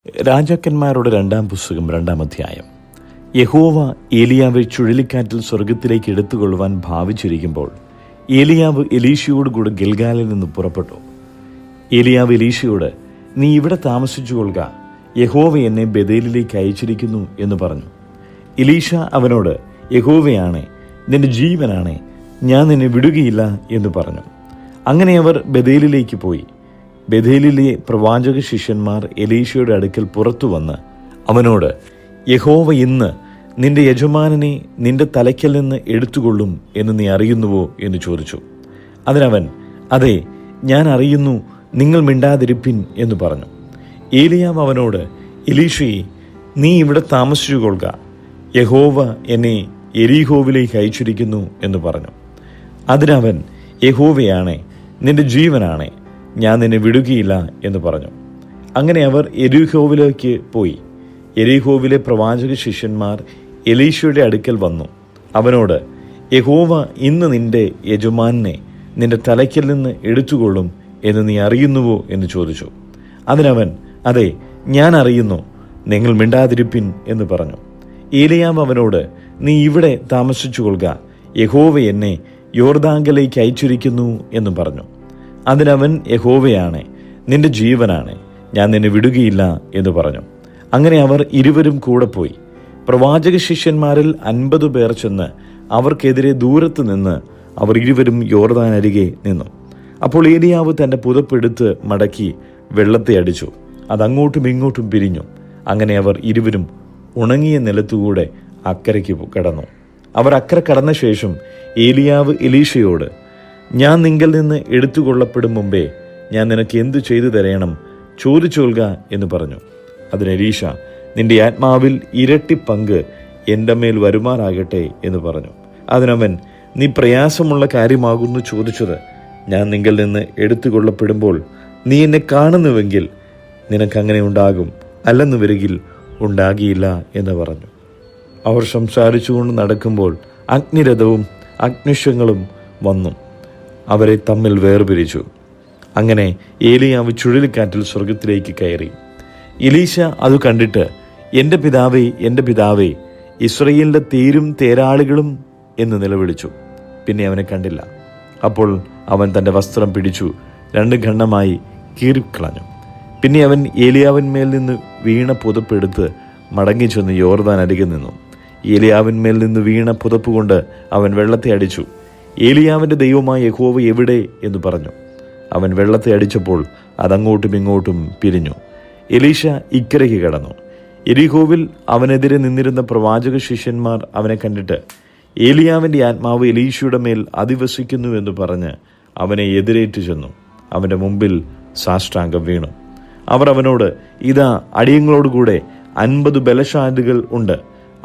രാജാക്കന്മാരുടെ രണ്ടാം പുസ്തകം 2-ാം അധ്യായം. യഹോവ ഏലിയാവെ ചുഴലിക്കാറ്റിൽ സ്വർഗത്തിലേക്ക് എടുത്തുകൊള്ളുവാൻ ഭാവിച്ചിരിക്കുമ്പോൾ ഏലിയാവ് എലീശയോടുകൂടെ ഗിൽഗാലിൽ നിന്ന് പുറപ്പെട്ടു. ഏലിയാവ് എലീശയോട്, നീ ഇവിടെ താമസിച്ചു കൊള്ളുക, യഹോവ എന്നെ ബേഥേലിലേക്ക് അയച്ചിരിക്കുന്നു എന്ന് പറഞ്ഞു. എലീശ അവനോട്, യഹോവയാണേ, നിന്റെ ജീവനാണേ, ഞാൻ നിന്നെ വിടുകയില്ല എന്ന് പറഞ്ഞു. അങ്ങനെ അവർ ബേഥേലിലേക്ക് പോയി. ബേഥേലിലെ പ്രവാചക ശിഷ്യന്മാർ എലീശയുടെ അടുക്കൽ പുറത്തു വന്ന് അവനോട്, യഹോവ ഇന്ന് നിന്റെ യജമാനനെ നിന്റെ തലയ്ക്കൽ നിന്ന് എടുത്തുകൊള്ളും എന്ന് നീ അറിയുന്നുവോ എന്ന് ചോദിച്ചു. അതിനവൻ, അതെ, ഞാൻ അറിയുന്നു, നിങ്ങൾ മിണ്ടാതിരിപ്പിൻ എന്ന് പറഞ്ഞു. ഏലിയാവ് അവനോട്, എലീശയെ, നീ ഇവിടെ താമസിച്ചു കൊള്ളുക, യഹോവ എന്നെ യെരിഹോവിലേക്ക് അയച്ചിരിക്കുന്നു എന്ന് പറഞ്ഞു. അതിനവൻ, യഹോവയാണേ, നിന്റെ ജീവനാണേ, ഞാൻ നിന്നെ വിടുകയില്ല എന്ന് പറഞ്ഞു. അങ്ങനെ അവർ യെരിഹോവിലേക്ക് പോയി. യെരിഹോവിലെ പ്രവാചക ശിഷ്യന്മാർ എലീശയുടെ അടുക്കൽ വന്നു. അവനോട്, യഹോവ ഇന്ന് നിന്റെ യജമാനെ നിന്റെ തലയ്ക്കൽ നിന്ന് എടുത്തുകൊള്ളും എന്ന് നീ അറിയുന്നുവോ എന്ന് ചോദിച്ചു. അതിനവൻ, അതെ, ഞാൻ അറിയുന്നു, നിങ്ങൾ മിണ്ടാതിരിപ്പിൻ എന്ന് പറഞ്ഞു. ഏലിയാവ് അവനോട്, നീ ഇവിടെ താമസിച്ചു കൊള്ളുക, യഹോവ എന്നെ യോർദാങ്കലേക്ക് അയച്ചിരിക്കുന്നു എന്ന് പറഞ്ഞു. അതിനവൻ, യഹോവയാണേ, നിന്റെ ജീവനാണേ, ഞാൻ നിന്നെ വിടുകയില്ല എന്ന് പറഞ്ഞു. അങ്ങനെ അവർ ഇരുവരും കൂടെ പോയി. പ്രവാചക ശിഷ്യന്മാരിൽ 50 പേർ ചെന്ന് അവർക്കെതിരെ ദൂരത്ത് നിന്ന് അവർ ഇരുവരും യോർദാൻ അരികെ നിന്നു. അപ്പോൾ ഏലിയാവ് തന്റെ പുതപ്പെടുത്ത് മടക്കി വെള്ളത്തെ അടിച്ചു. അതങ്ങോട്ടും ഇങ്ങോട്ടും പിരിഞ്ഞു. അങ്ങനെ അവർ ഇരുവരും ഉണങ്ങിയ നിലത്തുകൂടെ അക്കരയ്ക്ക് കടന്നു. അവർ അക്കരെ കടന്ന ശേഷം ഏലിയാവ് എലീശയോട്, ഞാൻ നിങ്കൽ നിന്ന് എടുത്തുകൊള്ളപ്പെടും മുമ്പേ ഞാൻ നിനക്ക് എന്തു ചെയ്തു തരയണം, ചോദിച്ചോൾക എന്ന് പറഞ്ഞു. അതിന് എലീശ, നിന്റെ ആത്മാവിൽ ഇരട്ടി പങ്ക് എൻ്റെ മേൽ വരുമാറാകട്ടെ എന്ന് പറഞ്ഞു. അതിനവൻ, നീ പ്രയാസമുള്ള കാര്യമാകുന്നു ചോദിച്ചത്. ഞാൻ നിങ്കൽ നിന്ന് എടുത്തുകൊള്ളപ്പെടുമ്പോൾ നീ എന്നെ കാണുന്നുവെങ്കിൽ നിനക്കങ്ങനെ ഉണ്ടാകും, അല്ലെന്നു വരികിൽ ഉണ്ടാകിയില്ല എന്ന് പറഞ്ഞു. അവർ സംസാരിച്ചുകൊണ്ട് നടക്കുമ്പോൾ അഗ്നിരഥവും അഗ്നിശങ്ങളും വന്നു അവരെ തമ്മിൽ വേർപിരിച്ചു. അങ്ങനെ ഏലിയാവ് ചുഴലിക്കാറ്റിൽ സ്വർഗത്തിലേക്ക് കയറി. എലീശ അത് കണ്ടിട്ട്, എൻ്റെ പിതാവേ, എൻ്റെ പിതാവേ, ഇസ്രയേലിൻ്റെ തേരും തേരാളികളും എന്ന് നിലവിളിച്ചു. പിന്നെ അവനെ കണ്ടില്ല. അപ്പോൾ അവൻ തൻ്റെ വസ്ത്രം പിടിച്ചു 2 ഖണ്ഡമായി കീറിക്കളഞ്ഞു. പിന്നെ അവൻ ഏലിയാവിന്മേൽ നിന്ന് വീണ പുതപ്പെടുത്ത് മടങ്ങി ചെന്ന് യോർദാൻ അരികെ നിന്നു. ഏലിയാവിന്മേൽ നിന്ന് വീണ പുതപ്പ് കൊണ്ട് അവൻ വെള്ളത്തെ അടിച്ചു. ഏലിയാവിൻ്റെ ദൈവമായ യഹോവ എവിടെ എന്ന് പറഞ്ഞു. അവൻ വെള്ളത്തെ അടിച്ചപ്പോൾ അതങ്ങോട്ടും ഇങ്ങോട്ടും പിരിഞ്ഞു. എലീശ ഇക്കരയ്ക്ക് കടന്നു. യെരിഹോവിൽ അവനെതിരെ നിന്നിരുന്ന പ്രവാചക ശിഷ്യന്മാർ അവനെ കണ്ടിട്ട്, ഏലിയാവിൻ്റെ ആത്മാവ് എലീശയുടെ മേൽ അധിവസിക്കുന്നു എന്ന് പറഞ്ഞ് അവനെ എതിരേറ്റു ചെന്നു. അവൻ്റെ മുമ്പിൽ സാഷ്ടാംഗം വീണു. അവർ അവനോട്, ഇതാ, അടിയങ്ങളോടുകൂടെ 50 ബലശാലികൾ ഉണ്ട്.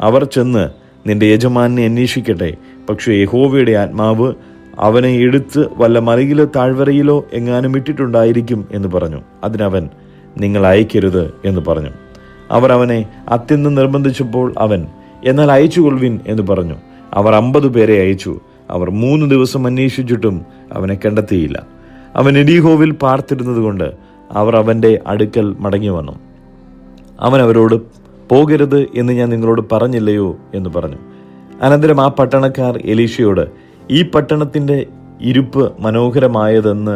അവർ ചെന്ന് നിന്റെ യജമാനെ അന്വേഷിക്കട്ടെ. പക്ഷേ യഹോവയുടെ ആത്മാവ് അവനെ എടുത്ത് വല്ല മലയിലോ താഴ്വരയിലോ എങ്ങാനും ഇട്ടിട്ടുണ്ടായിരിക്കും എന്ന് പറഞ്ഞു. അതിനവൻ, നിങ്ങൾ അയക്കരുത് എന്ന് പറഞ്ഞു. അവർ അവനെ അത്യന്തം നിർബന്ധിച്ചപ്പോൾ അവൻ, എന്നാൽ അയച്ചുകൊള്ളുവിൻ എന്ന് പറഞ്ഞു. അവർ 50 പേരെ അയച്ചു. അവർ 3 ദിവസം അന്വേഷിച്ചിട്ടും അവനെ കണ്ടെത്തിയില്ല. അവൻ യെരിഹോവിൽ പാർത്തിരുന്നത് കൊണ്ട് അവർ അവൻ്റെ അടുക്കൽ മടങ്ങി വന്നു. അവൻ അവരോട്, പോകരുത് എന്ന് ഞാൻ നിങ്ങളോട് പറഞ്ഞില്ലയോ എന്ന് പറഞ്ഞു. അനന്തരം ആ പട്ടണക്കാർ എലീശയോട്, ഈ പട്ടണത്തിൻ്റെ ഇരുപ്പ് മനോഹരമായതെന്ന്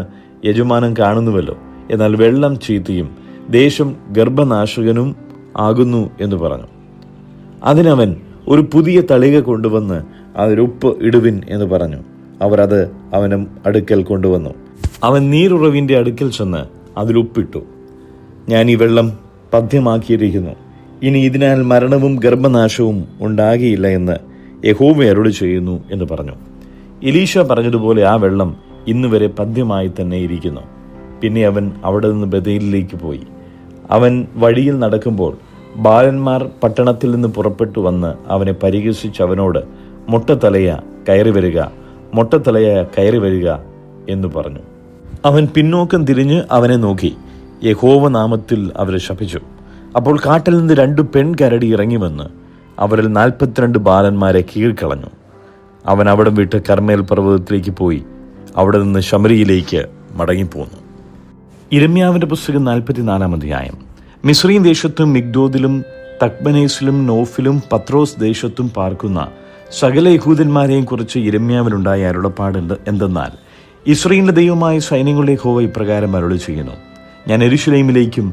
യജമാനൻ കാണുന്നുവല്ലോ, എന്നാൽ വെള്ളം ചീത്തയും ദേശം ഗർഭനാശകനും ആകുന്നു എന്ന് പറഞ്ഞു. അതിനവൻ, ഒരു പുതിയ തളിക കൊണ്ടുവന്ന് അതിലുപ്പ് ഇടുവിൻ എന്ന് പറഞ്ഞു. അവർ അത് അവനും അടുക്കൽ കൊണ്ടുവന്നു. അവൻ നീരുറവിൻ്റെ അടുക്കൽ ചെന്ന് അതിലുപ്പിട്ടു. ഞാൻ ഈ വെള്ളം പഥ്യമാക്കിയിരിക്കുന്നു, ഇനി ഇതിനാൽ മരണവും ഗർഭനാശവും ഉണ്ടാകിയില്ല എന്ന് യഹോവ അരുളി ചെയ്യുന്നു എന്ന് പറഞ്ഞു. എലീശ പറഞ്ഞതുപോലെ ആ വെള്ളം ഇന്നുവരെ പഥ്യമായി തന്നെ ഇരിക്കുന്നു. പിന്നെ അവൻ അവിടെ നിന്ന് ബേഥേലിലേക്ക് പോയി. അവൻ വഴിയിൽ നടക്കുമ്പോൾ ബാലന്മാർ പട്ടണത്തിൽ നിന്ന് പുറപ്പെട്ടു വന്ന് അവനെ പരിഹസിച്ച് അവനോട്, മൊട്ടത്തലയ കയറി വരിക, മൊട്ടത്തലയ കയറി വരിക എന്ന് പറഞ്ഞു. അവൻ പിന്നോക്കം തിരിഞ്ഞ് അവനെ നോക്കി യഹോവ നാമത്തിൽ അവരെ ശപിച്ചു. അപ്പോൾ കാട്ടിൽ നിന്ന് 2 പെൺകരടി ഇറങ്ങി വന്ന് അവരിൽ 42 ബാലന്മാരെ കീഴ്ക്കളഞ്ഞു. അവൻ അവിടം വിട്ട് കർമ്മേൽ പർവ്വതത്തിലേക്ക് പോയി അവിടെ നിന്ന് ശമരിയിലേക്ക് മടങ്ങിപ്പോന്നു. യിരെമ്യാവിന്റെ പുസ്തകം 44-ാം അധ്യായം. മിസ്രയീം ദേശത്തും മിഗ്ദോദിലും തക്ബനേസിലും നോഫിലും പത്രോസ് ദേശത്തും പാർക്കുന്ന സകല യഹൂദന്മാരെയും കുറിച്ച് യിരെമ്യാവിനുണ്ടായ അരുളപ്പാട് എന്തെന്നാൽ, ഇസ്രായേലിന്റെ ദൈവമായ സൈന്യങ്ങളുടെ യഹോവ ഇപ്രകാരം അരുളി ചെയ്യുന്നു: ഞാൻ യെരൂശലേമിലേക്കും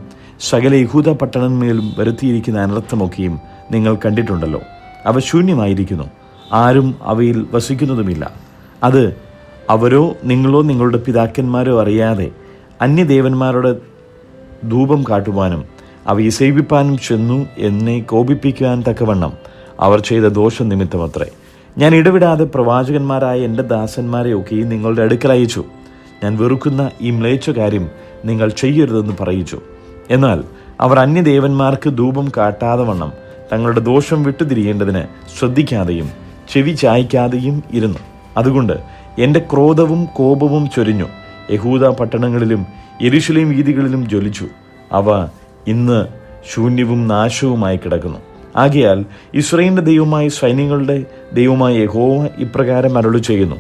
സകല യഹൂദ പട്ടണങ്ങളിലും വരുത്തിയിരിക്കുന്ന അനർത്ഥമൊക്കെയും നിങ്ങൾ കണ്ടിട്ടുണ്ടല്ലോ. അവ ശൂന്യമായിരിക്കുന്നു, ആരും അവയിൽ വസിക്കുന്നതുമില്ല. അത് അവരോ നിങ്ങളോ നിങ്ങളുടെ പിതാക്കന്മാരോ അറിയാതെ അന്യദേവന്മാരുടെ ധൂപം കാട്ടുവാനും അവയെ സേവിപ്പാനും ചെന്നു എന്നെ കോപിപ്പിക്കുവാൻ തക്കവണ്ണം അവർ ചെയ്ത ദോഷം നിമിത്തമത്രേ. ഞാൻ ഇടവിടാതെ പ്രവാചകന്മാരായ എൻ്റെ ദാസന്മാരെയൊക്കെയും നിങ്ങളുടെ അടുക്കൽ അയച്ചു. ഞാൻ വെറുക്കുന്ന ഈ മ്ലേച്ഛ കാര്യം നിങ്ങൾ ചെയ്യരുതെന്ന് പറയിച്ചു. എന്നാൽ അവർ അന്യദേവന്മാർക്ക് ധൂപം കാട്ടാതെ വണ്ണം തങ്ങളുടെ ദോഷം വിട്ടുതിരിയേണ്ടതിന് ശ്രദ്ധിക്കാതെയും ചെവി ചായ്ക്കാതെയും ഇരുന്നു. അതുകൊണ്ട് എൻ്റെ ക്രോധവും കോപവും ചൊരിഞ്ഞു, യഹൂദ പട്ടണങ്ങളിലും യെരൂശലേം വീഥികളിലും ജ്വലിച്ചു. അവ ഇന്ന് ശൂന്യവും നാശവുമായി കിടക്കുന്നു. ആകയാൽ ഇസ്രായേലിന്റെ ദൈവമായ സൈന്യങ്ങളുടെ ദൈവമായ യഹോവ ഇപ്രകാരം അരുളി ചെയ്യുന്നു: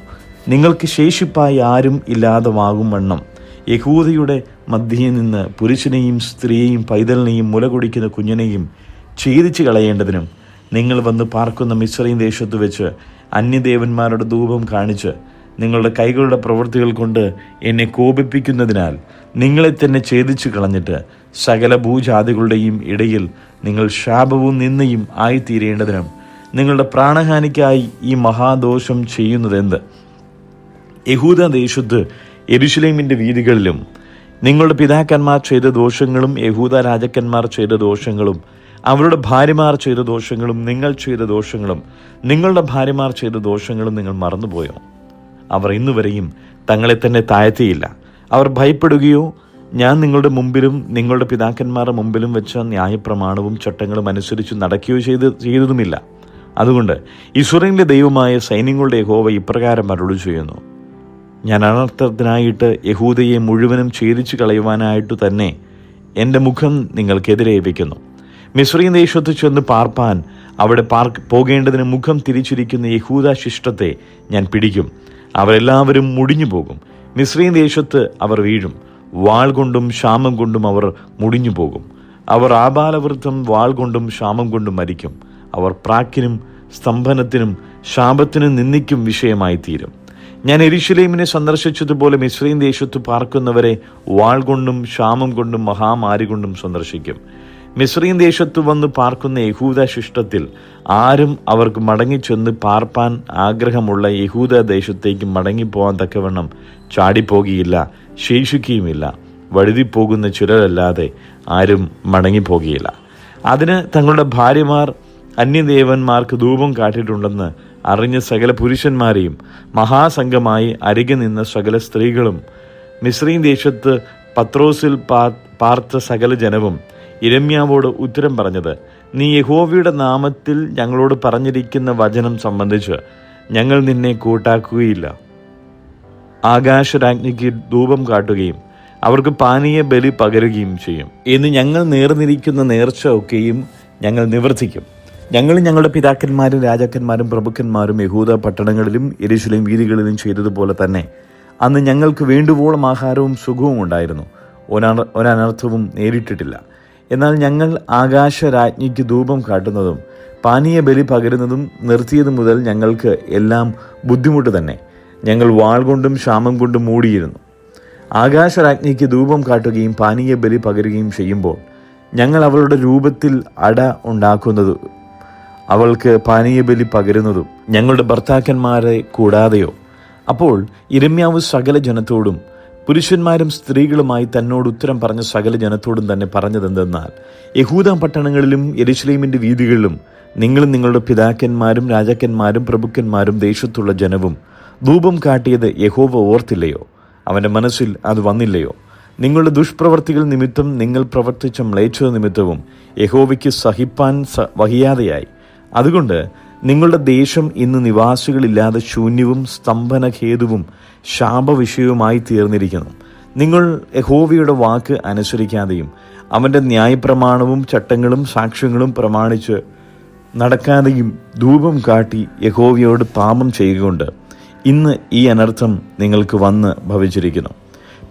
നിങ്ങൾക്ക് ശേഷിപ്പായി ആരും ഇല്ലാതമാകും വണ്ണം യഹൂദയുടെ മധ്യയിൽ നിന്ന് പുരുഷനെയും സ്ത്രീയെയും പൈതലിനെയും മുല കുടിക്കുന്ന കുഞ്ഞിനെയും ഛേദിച്ചു കളയേണ്ടതിനും നിങ്ങൾ വന്ന് പാർക്കുന്ന മിസ്രയീം ദേശത്ത് വെച്ച് അന്യദേവന്മാരുടെ ധൂപം കാണിച്ച് നിങ്ങളുടെ കൈകളുടെ പ്രവൃത്തികൾ കൊണ്ട് എന്നെ കോപിപ്പിക്കുന്നതിനാൽ നിങ്ങളെ തന്നെ ഛേദിച്ചു കളഞ്ഞിട്ട് സകല ഭൂജാതികളുടെയും ഇടയിൽ നിങ്ങൾ ശാപവും നിന്ദയും ആയിത്തീരേണ്ടതിനും നിങ്ങളുടെ പ്രാണഹാനിക്കായി ഈ മഹാദോഷം ചെയ്യുന്നതെന്ത്? യഹൂദ ദേശത്ത് യെരൂശലേമിന്റെ വീഥികളിലും നിങ്ങളുടെ പിതാക്കന്മാർ ചെയ്ത ദോഷങ്ങളും യഹൂദ രാജാക്കന്മാർ ചെയ്ത ദോഷങ്ങളും അവരുടെ ഭാര്യമാർ ചെയ്ത ദോഷങ്ങളും നിങ്ങൾ ചെയ്ത ദോഷങ്ങളും നിങ്ങളുടെ ഭാര്യമാർ ചെയ്ത ദോഷങ്ങളും നിങ്ങൾ മറന്നുപോയോ? അവർ ഇന്നുവരെയും തങ്ങളെ തന്നെ താഴ്ത്തിയില്ല. അവർ ഭയപ്പെടുകയോ ഞാൻ നിങ്ങളുടെ മുമ്പിലും നിങ്ങളുടെ പിതാക്കന്മാരുടെ മുമ്പിലും വെച്ച ന്യായപ്രമാണവും ചട്ടങ്ങളും അനുസരിച്ച് നടക്കുകയോ ചെയ്തതുമില്ല. അതുകൊണ്ട് ഇസ്രായേലിന്റെ ദൈവമായ സൈന്യങ്ങളുടെ യഹോവ ഇപ്രകാരം അരുളി ചെയ്യുന്നു: ഞാൻ അനർത്ഥത്തിനായിട്ട് യഹൂദയെ മുഴുവനും ഛേദിച്ചു കളയുവാനായിട്ടു തന്നെ എൻ്റെ മുഖം നിങ്ങൾക്കെതിരെ വയ്ക്കുന്നു. മിസ്രയീം ദേശത്ത് ചെന്ന് പാർപ്പാൻ അവിടെ പോകേണ്ടതിന് മുഖം തിരിച്ചിരിക്കുന്ന യഹൂദ ശിഷ്ടത്തെ ഞാൻ പിടിക്കും. അവരെല്ലാവരും മുടിഞ്ഞു പോകും. മിസ്രയീം ദേശത്ത് അവർ വീഴും. വാൾ കൊണ്ടും ക്ഷാമം കൊണ്ടും അവർ മുടിഞ്ഞു പോകും. അവർ ആബാലവൃദ്ധം വാൾ കൊണ്ടും ക്ഷാമം കൊണ്ടും മരിക്കും. അവർ പ്രാക്കിനും സ്തംഭനത്തിനും ശാപത്തിനും നിന്ദിക്കും വിഷയമായി തീരും. ഞാൻ യെരൂശലേമിനെ സന്ദർശിച്ചതുപോലെ മിസ്രയീം ദേശത്ത് പാർക്കുന്നവരെ വാൾ കൊണ്ടും ക്ഷാമം കൊണ്ടും മഹാമാരി കൊണ്ടും സന്ദർശിക്കും. മിസ്രയീം ദേശത്ത് വന്ന് പാർക്കുന്ന യഹൂദ ശിഷ്ടത്തിൽ ആരും അവർക്ക് മടങ്ങിച്ചെന്ന് പാർപ്പാൻ ആഗ്രഹമുള്ള യഹൂദ ദേശത്തേക്ക് മടങ്ങിപ്പോകാൻ തക്കവണ്ണം ചാടിപ്പോകുകയില്ല, ശേഷിക്കുകയുമില്ല. വഴുതിപ്പോകുന്ന ചിലരല്ലാതെ ആരും മടങ്ങിപ്പോകുകയില്ല. അതിന് തങ്ങളുടെ ഭാര്യമാർ അന്യദേവന്മാർക്ക് ധൂപം കാട്ടിയിട്ടുണ്ടെന്ന് അറിഞ്ഞ സകല പുരുഷന്മാരെയും മഹാസംഘമായി അരികെ നിന്ന സകല സ്ത്രീകളും മിസ്രയീം ദേശത്ത് പത്രോസിൽ പാർത്ത സകല ജനവും യിരെമ്യാവോട് ഉത്തരം പറഞ്ഞത്: നീ യഹോവയുടെ നാമത്തിൽ ഞങ്ങളോട് പറഞ്ഞിരിക്കുന്ന വചനം സംബന്ധിച്ച് ഞങ്ങൾ നിന്നെ കൂട്ടാക്കുകയില്ല. ആകാശരാജ്ഞിക്ക് ധൂപം കാട്ടുകയും അവർക്ക് പാനീയ ബലി പകരുകയും ചെയ്യും എന്ന് ഞങ്ങൾ നേർന്നിരിക്കുന്ന നേർച്ച ഒക്കെയും ഞങ്ങൾ നിവർത്തിക്കും. ഞങ്ങളും ഞങ്ങളുടെ പിതാക്കന്മാരും രാജാക്കന്മാരും പ്രഭുക്കന്മാരും യഹൂദ പട്ടണങ്ങളിലും യെരൂശലേം വീഥികളിലും ചെയ്തതുപോലെ തന്നെ അന്ന് ഞങ്ങൾക്ക് വേണ്ടുവോളം ആഹാരവും സുഖവും ഉണ്ടായിരുന്നു. ഒരനർത്ഥവും നേരിട്ടിട്ടില്ല. എന്നാൽ ഞങ്ങൾ ആകാശരാജ്ഞിക്ക് ധൂപം കാട്ടുന്നതും പാനീയ ബലി പകരുന്നതും നിർത്തിയതു മുതൽ ഞങ്ങൾക്ക് എല്ലാം ബുദ്ധിമുട്ട് തന്നെ. ഞങ്ങൾ വാൾ കൊണ്ടും ക്ഷാമം കൊണ്ടും മൂടിയിരുന്നു. ആകാശരാജ്ഞിക്ക് ധൂപം കാട്ടുകയും പാനീയ ബലി പകരുകയും ചെയ്യുമ്പോൾ ഞങ്ങൾ അവളുടെ രൂപത്തിൽ അട ഉണ്ടാക്കുന്നതും അവൾക്ക് പാനീയ ബലി പകരുന്നതും ഞങ്ങളുടെ ഭർത്താക്കന്മാരെ കൂടാതെയോ? അപ്പോൾ യിരെമ്യാവ് സകല ജനത്തോടും പുരുഷന്മാരും സ്ത്രീകളുമായി തന്നോട് ഉത്തരം പറഞ്ഞ സകല ജനത്തോടും തന്നെ പറഞ്ഞതെന്തെന്നാൽ, യഹൂദ പട്ടണങ്ങളിലും യെരൂശലേമിന്റെ വീഥികളിലും നിങ്ങളും നിങ്ങളുടെ പിതാക്കന്മാരും രാജാക്കന്മാരും പ്രഭുക്കന്മാരും ദേശത്തുള്ള ജനവും ധൂപം കാട്ടിയത് യഹോവ ഓർത്തില്ലയോ? അവന്റെ മനസ്സിൽ അത് വന്നില്ലയോ? നിങ്ങളുടെ ദുഷ്പ്രവർത്തികൾ നിമിത്തം നിങ്ങൾ പ്രവർത്തിച്ച മ്ലേച്ഛത നിമിത്തവും യഹോവയ്ക്ക് സഹിപ്പാൻ വഹിയാതെയായി. അതുകൊണ്ട് നിങ്ങളുടെ ദേശം ഇന്ന് നിവാസികളില്ലാതെ ശൂന്യവും സ്തംഭനഹേതുവും ശാപവിഷയവുമായി തീർന്നിരിക്കുന്നു. നിങ്ങൾ യഹോവയുടെ വാക്ക് അനുസരിക്കാതെയും അവൻ്റെ ന്യായപ്രമാണവും ചട്ടങ്ങളും സാക്ഷ്യങ്ങളും പ്രമാണിച്ച് നടക്കാതെയും ധൂപം കാട്ടി യഹോവയോട് പാപം ചെയ്യുകൊണ്ട് ഇന്ന് ഈ അനർത്ഥം നിങ്ങൾക്ക് വന്ന് ഭവിച്ചിരിക്കുന്നു.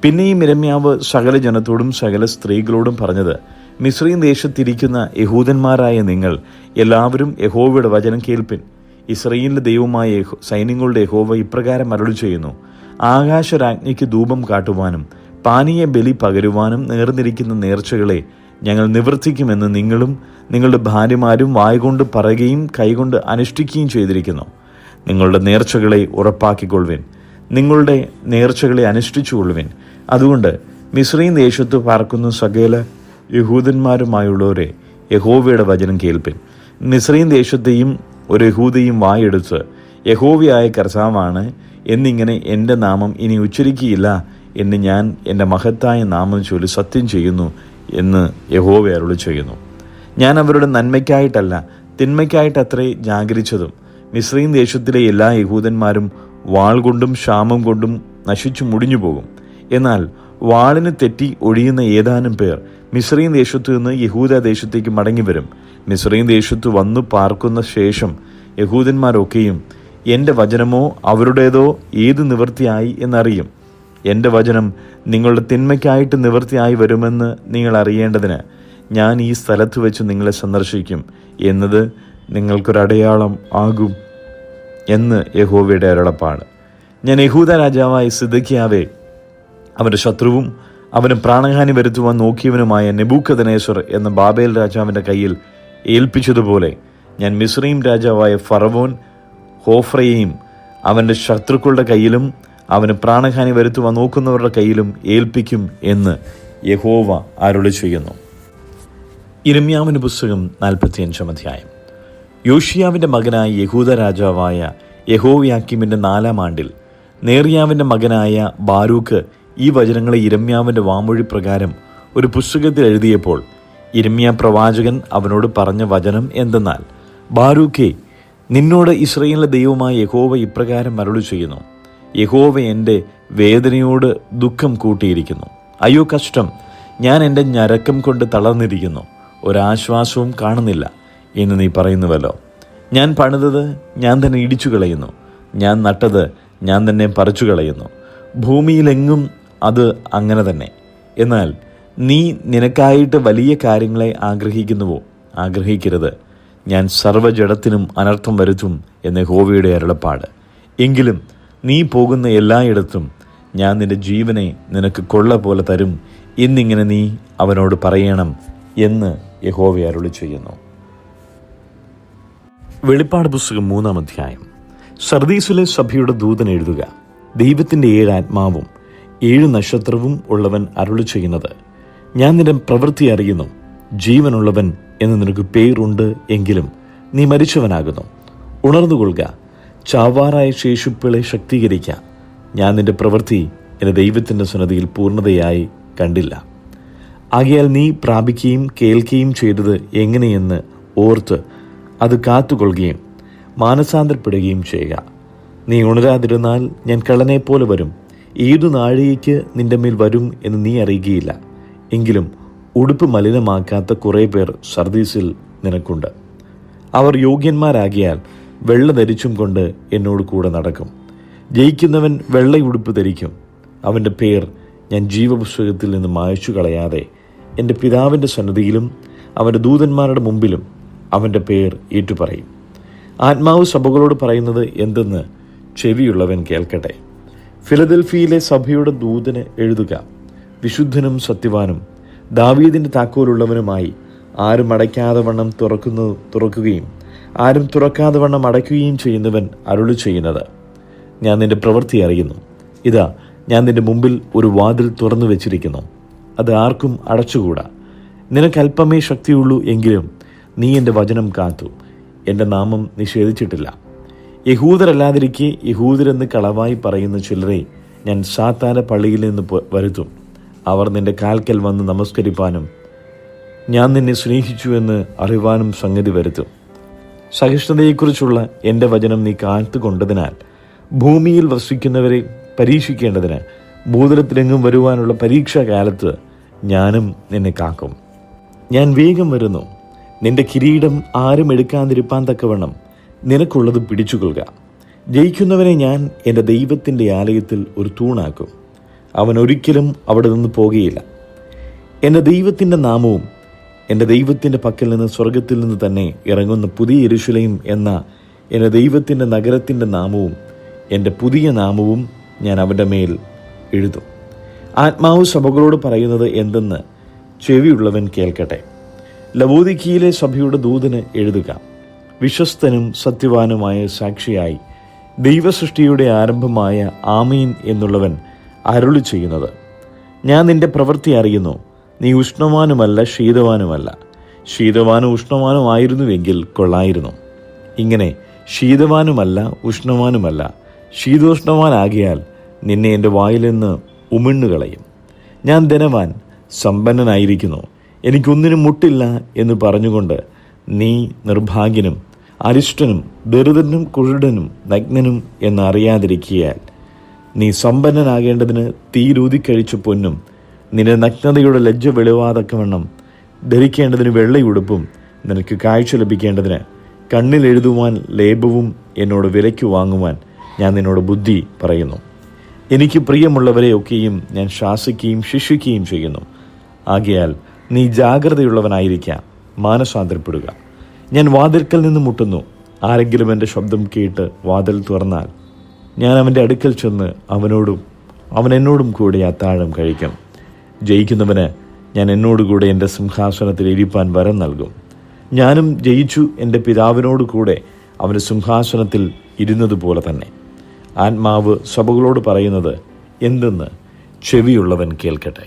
പിന്നെയും യിരെമ്യാവ് സകല ജനത്തോടും സകല സ്ത്രീകളോടും പറഞ്ഞത്: മിസ്രയീം ദേശത്തിരിക്കുന്ന യഹൂദന്മാരായ നിങ്ങൾ എല്ലാവരും യഹോവയുടെ വചനം കേൾപ്പിൻ. ഇസ്രായേലിന്റെ ദൈവമായ സൈന്യങ്ങളുടെ യഹോവ ഇപ്രകാരം അരുളി ചെയ്യുന്നു: ആകാശരാജ്ഞിക്ക് ധൂപം കാട്ടുവാനും പാനീയ ബലി പകരുവാനും നേർന്നിരിക്കുന്ന നേർച്ചകളെ ഞങ്ങൾ നിവർത്തിക്കുമെന്ന് നിങ്ങളും നിങ്ങളുടെ ഭാര്യമാരും വായ്കൊണ്ട് പറയുകയും കൈകൊണ്ട് അനുഷ്ഠിക്കുകയും ചെയ്തിരിക്കുന്നു. നിങ്ങളുടെ നേർച്ചകളെ ഉറപ്പാക്കിക്കൊള്ളുവിൻ, നിങ്ങളുടെ നേർച്ചകളെ അനുഷ്ഠിച്ചുകൊള്ളുവിൻ. അതുകൊണ്ട് മിസ്രയീം ദേശത്ത് പാർക്കുന്ന സകല യഹൂദന്മാരുമായുള്ളവരെ യഹോവയുടെ വചനം കേൾപ്പിൻ. മിസ്രയീം ദേശത്തെയും ഒരു യഹൂദയും വായെടുത്ത് യഹോവയായ കർത്താവാണ് എന്നിങ്ങനെ എൻ്റെ നാമം ഇനി ഉച്ചരിക്കുകയില്ല എന്ന് ഞാൻ എൻ്റെ മഹത്തായ നാമം ചൊല്ലി സത്യം ചെയ്യുന്നു എന്ന് യഹോവ അരുളി ചെയ്യുന്നു. ഞാൻ അവരുടെ നന്മയ്ക്കായിട്ടല്ല തിന്മയ്ക്കായിട്ടത്രേ ജാഗരിച്ചതും. മിസ്രയീം ദേശത്തിലെ എല്ലാ യഹൂദന്മാരും വാൾ കൊണ്ടും ക്ഷാമം കൊണ്ടും നശിച്ചു മുടിഞ്ഞു പോകും. എന്നാൽ വാളിന് തെറ്റി ഒഴിയുന്ന ഏതാനും പേർ മിസ്രയീം ദേശത്തു നിന്ന് യഹൂദ ദേശത്തേക്ക് മടങ്ങി വരും. മിസ്രയീം ദേശത്തു വന്നു പാർക്കുന്ന ശേഷം യഹൂദന്മാരൊക്കെയും എൻ്റെ വചനമോ അവരുടേതോ ഏത് നിവൃത്തിയായി എന്നറിയും. എൻ്റെ വചനം നിങ്ങളുടെ തിന്മയ്ക്കായിട്ട് നിവൃത്തിയായി വരുമെന്ന് നിങ്ങൾ അറിയേണ്ടതിന് ഞാൻ ഈ സ്ഥലത്ത് വെച്ച് നിങ്ങളെ സന്ദർശിക്കും എന്നത് നിങ്ങൾക്കൊരടയാളം ആകും എന്ന് യഹോവയുടെ അരുളപ്പാട്. ഞാൻ യഹൂദ രാജാവായ സിദെക്കീയാവെ, അവൻ്റെ ശത്രുവും അവന് പ്രാണഹാനി വരുത്തുവാൻ നോക്കിയവനുമായ നെബൂഖദ്നേസർ എന്ന ബാബേൽ രാജാവിൻ്റെ കയ്യിൽ ഏൽപ്പിച്ചതുപോലെ ഞാൻ മിസ്രയീം രാജാവായ ഫറവോൻ ഹോഫ്രയെയും അവൻ്റെ ശത്രുക്കളുടെ കയ്യിലും അവന് പ്രാണഹാനി വരുത്തുവാൻ നോക്കുന്നവരുടെ കയ്യിലും ഏൽപ്പിക്കും എന്ന് യഹോവ അരുളി ചെയ്യുന്നു. യിരെമ്യാവിന്റെ പുസ്തകം 45-ാം അധ്യായം. യോശിയാവിൻ്റെ മകനായ യഹൂദ രാജാവായ യെഹോയാക്കീമിൻ്റെ 4-ാം ആണ്ടിൽ നേറിയാവിൻ്റെ മകനായ ബാരൂക്ക് ഈ വചനങ്ങളെ യിരെമ്യാവിൻ്റെ വാമൊഴി പ്രകാരം ഒരു പുസ്തകത്തിൽ എഴുതിയപ്പോൾ യിരെമ്യാ പ്രവാചകൻ അവനോട് പറഞ്ഞ വചനം എന്തെന്നാൽ: ബാരൂക്കേ, നിന്നോട് ഇസ്രായേലിന്റെ ദൈവമായ യഹോവ ഇപ്രകാരം അരുളി ചെയ്യുന്നു: യഹോവ എൻ്റെ വേദനയോട് ദുഃഖം കൂട്ടിയിരിക്കുന്നു. അയ്യോ കഷ്ടം! ഞാൻ എൻ്റെ ഞരക്കം കൊണ്ട് തളർന്നിരിക്കുന്നു, ഒരാശ്വാസവും കാണുന്നില്ല എന്ന് നീ പറയുന്നുവല്ലോ. ഞാൻ പണിതത് ഞാൻ തന്നെ ഇടിച്ചു കളയുന്നു, ഞാൻ നട്ടത് ഞാൻ തന്നെ പറിച്ചു കളയുന്നു. ഭൂമിയിലെങ്ങും അത് അങ്ങനെ തന്നെ. എന്നാൽ നീ നിനക്കായിട്ട് വലിയ കാര്യങ്ങളെ ആഗ്രഹിക്കുന്നുവോ? ആഗ്രഹിക്കരുത്. ഞാൻ സർവ്വജഡത്തിനും അനർത്ഥം വരുത്തും എന്ന് യഹോവയുടെ അരുളപ്പാട്. എങ്കിലും നീ പോകുന്ന എല്ലായിടത്തും ഞാൻ നിന്റെ ജീവനെ നിനക്ക് കൊള്ള പോലെ തരും എന്നിങ്ങനെ നീ അവനോട് പറയണം എന്ന് യഹോവ അരുളി ചെയ്യുന്നു. വെളിപ്പാട് പുസ്തകം 3-ാം അധ്യായം. സർദീസിലെ സഭയുടെ ദൂതൻ എഴുതുക: ദൈവത്തിൻ്റെ 7 ആത്മാവും 7 നക്ഷത്രവും ഉള്ളവൻ അരുളി ചെയ്യുന്നത്: ഞാൻ നിന്റെ പ്രവൃത്തി അറിയുന്നു. ജീവനുള്ളവൻ എന്ന് നിനക്ക് പേരുണ്ട്, എങ്കിലും നീ മരിച്ചവനാകുന്നു. ഉണർന്നുകൊള്ളുക, ചാവാറായ ശേഷിപ്പുകളെ ശക്തീകരിക്ക. ഞാൻ നിന്റെ പ്രവൃത്തി എൻ്റെ ദൈവത്തിൻ്റെ സന്നിധിയിൽ പൂർണ്ണതയായി കണ്ടില്ല. ആകയാൽ നീ പ്രാപിക്കുകയും കേൾക്കുകയും ചെയ്തത് എങ്ങനെയെന്ന് ഓർത്ത് അത് കാത്തുകൊള്ളുകയും മാനസാന്തരപ്പെടുകയും ചെയ്യുക. നീ ഉണരാതിരുന്നാൽ ഞാൻ കള്ളനെപ്പോലെ വരും. ഏതു നാഴികയ്ക്ക് നിന്റെ മേൽ വരും എന്ന് നീ അറിയുകയില്ല. എങ്കിലും ഉടുപ്പ് മലിനമാക്കാത്ത കുറേ പേർ സർദീസിൽ നിനക്കുണ്ട്. അവർ യോഗ്യന്മാരാകിയാൽ വെള്ള ധരിച്ചും കൊണ്ട് എന്നോട് കൂടെ നടക്കും. ജയിക്കുന്നവൻ വെള്ളയുടുപ്പ് ധരിക്കും. അവൻ്റെ പേർ ഞാൻ ജീവപുസ്തകത്തിൽ നിന്ന് മായ്ച്ചു കളയാതെ എൻ്റെ പിതാവിൻ്റെ സന്നിധിയിലും അവൻ്റെ ദൂതന്മാരുടെ മുമ്പിലും അവൻ്റെ പേർ ഏറ്റുപറയും. ആത്മാവ് സഭകളോട് പറയുന്നത് എന്തെന്ന് ചെവിയുള്ളവൻ കേൾക്കട്ടെ. ഫിലദൽഫിയിലെ സഭയുടെ ദൂതന് എഴുതുക: വിശുദ്ധനും സത്യവാനും ദാവീദിൻ്റെ താക്കോലുള്ളവനുമായി ആരും അടയ്ക്കാതെ വണ്ണം തുറക്കുകയും ആരും തുറക്കാതെ വണ്ണം അടയ്ക്കുകയും ചെയ്യുന്നവൻ അരുളി ചെയ്യുന്നത്: ഞാൻ നിന്റെ പ്രവൃത്തി അറിയുന്നു. ഇതാ, ഞാൻ നിന്റെ മുമ്പിൽ ഒരു വാതിൽ തുറന്നു വെച്ചിരിക്കുന്നു, അത് ആർക്കും അടച്ചുകൂടാ. നിനക്കല്പമേ ശക്തിയുള്ളൂ, എങ്കിലും നീ എൻ്റെ വചനം കാത്തു എൻ്റെ നാമം നിഷേധിച്ചിട്ടില്ല. യഹൂദരല്ലാതിരിക്കെ യഹൂദരെന്ന് കളവായി പറയുന്ന ചിലരെ ഞാൻ സാത്താൻ്റെ പള്ളിയിൽ നിന്ന് വരുത്തും. അവർ നിന്റെ കാൽക്കൽ വന്ന് നമസ്കരിപ്പാനും ഞാൻ നിന്നെ സ്നേഹിച്ചുവെന്ന് അറിവാനും സംഗതി വരുത്തും. സഹിഷ്ണുതയെക്കുറിച്ചുള്ള എൻ്റെ വചനം നീ കാത്തുകൊണ്ടതിനാൽ ഭൂമിയിൽ വസിക്കുന്നവരെ പരീക്ഷിക്കേണ്ടതിന് ഭൂതലത്തിലെങ്ങും വരുവാനുള്ള പരീക്ഷാകാലത്ത് ഞാനും നിന്നെ കാക്കും. ഞാൻ വേഗം വരുന്നു. നിന്റെ കിരീടം ആരും എടുക്കാതിരിപ്പാൻ തക്കവണ്ണം നിനക്കുള്ളത് പിടിച്ചുകൊള്ളുക. ജയിക്കുന്നവനെ ഞാൻ എൻ്റെ ദൈവത്തിൻ്റെ ആലയത്തിൽ ഒരു തൂണാക്കും. അവൻ ഒരിക്കലും അവിടെ നിന്ന് പോകുകയില്ല. എൻ്റെ ദൈവത്തിൻ്റെ നാമവും എൻ്റെ ദൈവത്തിൻ്റെ പക്കൽ നിന്ന് സ്വർഗത്തിൽ നിന്ന് തന്നെ ഇറങ്ങുന്ന പുതിയ യെരൂശലേം എന്ന എൻ്റെ ദൈവത്തിൻ്റെ നഗരത്തിൻ്റെ നാമവും എൻ്റെ പുതിയ നാമവും ഞാൻ അവൻ്റെ മേൽ എഴുതും. ആത്മാവ് സഭകളോട് പറയുന്നത് എന്തെന്ന് ചെവിയുള്ളവൻ കേൾക്കട്ടെ. ലവോദിക്കയിലെ സഭയുടെ ദൂതന് എഴുതുക: വിശ്വസ്തനും സത്യവാനുമായ സാക്ഷിയായി ദൈവസൃഷ്ടിയുടെ ആരംഭമായ ആമീൻ എന്നുള്ളവൻ അരുളി ചെയ്യുന്നത്: ഞാൻ നിന്റെ പ്രവൃത്തി അറിയുന്നു. നീ ഉഷ്ണവാനുമല്ല ശീതവാനുമല്ല. ശീതവാനും ഉഷ്ണവാനുമായിരുന്നുവെങ്കിൽ കൊള്ളായിരുന്നു. ഇങ്ങനെ ശീതവാനുമല്ല ഉഷ്ണവാനുമല്ല ശീതോഷ്ണവാനാകിയാൽ നിന്നെ എൻ്റെ വായിൽ നിന്ന് ഉമിണ്ണുകളയും. ഞാൻ ധനവാൻ, സമ്പന്നനായിരിക്കുന്നു, എനിക്കൊന്നിനും മുട്ടില്ല എന്ന് പറഞ്ഞുകൊണ്ട് നീ നിർഭാഗ്യനും അരിഷ്ടനും ദരിദ്രനും കുരുടനും നഗ്നനും എന്നറിയാതിരിക്കയാൽ നീ സമ്പന്നനാകേണ്ടതിന് തീരൂതിക്കഴിച്ച പൊന്നും നിന്റെ നഗ്നതയുടെ ലജ്ജ വെളിവാതക്കവണ്ണം ധരിക്കേണ്ടതിന് വെള്ളയുടുപ്പും നിനക്ക് കാഴ്ച ലഭിക്കേണ്ടതിന് കണ്ണിൽ എഴുതുവാൻ ലേപവും എന്നോട് വിലയ്ക്ക് വാങ്ങുവാൻ ഞാൻ നിന്നോട് ബുദ്ധി പറയുന്നു. എനിക്ക് പ്രിയമുള്ളവരെയൊക്കെയും ഞാൻ ശാസിക്കുകയും ശിക്ഷിക്കുകയും ചെയ്യുന്നു. ആകയാൽ നീ ജാഗ്രതയുള്ളവനായിരിക്കാം, മാനസാന്തരപ്പെടുക. ഞാൻ വാതിൽക്കൽ നിന്ന് മുട്ടുന്നു. ആരെങ്കിലും എൻ്റെ ശബ്ദം കേട്ട് വാതിൽ തുറന്നാൽ ഞാൻ അവൻ്റെ അടുക്കൽ ചെന്ന് അവൻ എന്നോടും കൂടെ അത്താഴം കഴിക്കും. ജയിക്കുന്നവന് ഞാൻ എന്നോടുകൂടെ എൻ്റെ സിംഹാസനത്തിൽ ഇരിപ്പാൻ വരം നൽകും. ഞാനും ജയിച്ചു എൻ്റെ പിതാവിനോട് കൂടെ അവൻ്റെ സിംഹാസനത്തിൽ ഇരുന്നതുപോലെ തന്നെ. ആത്മാവ് സഭകളോട് പറയുന്നത് എന്തെന്ന് ചെവിയുള്ളവൻ കേൾക്കട്ടെ.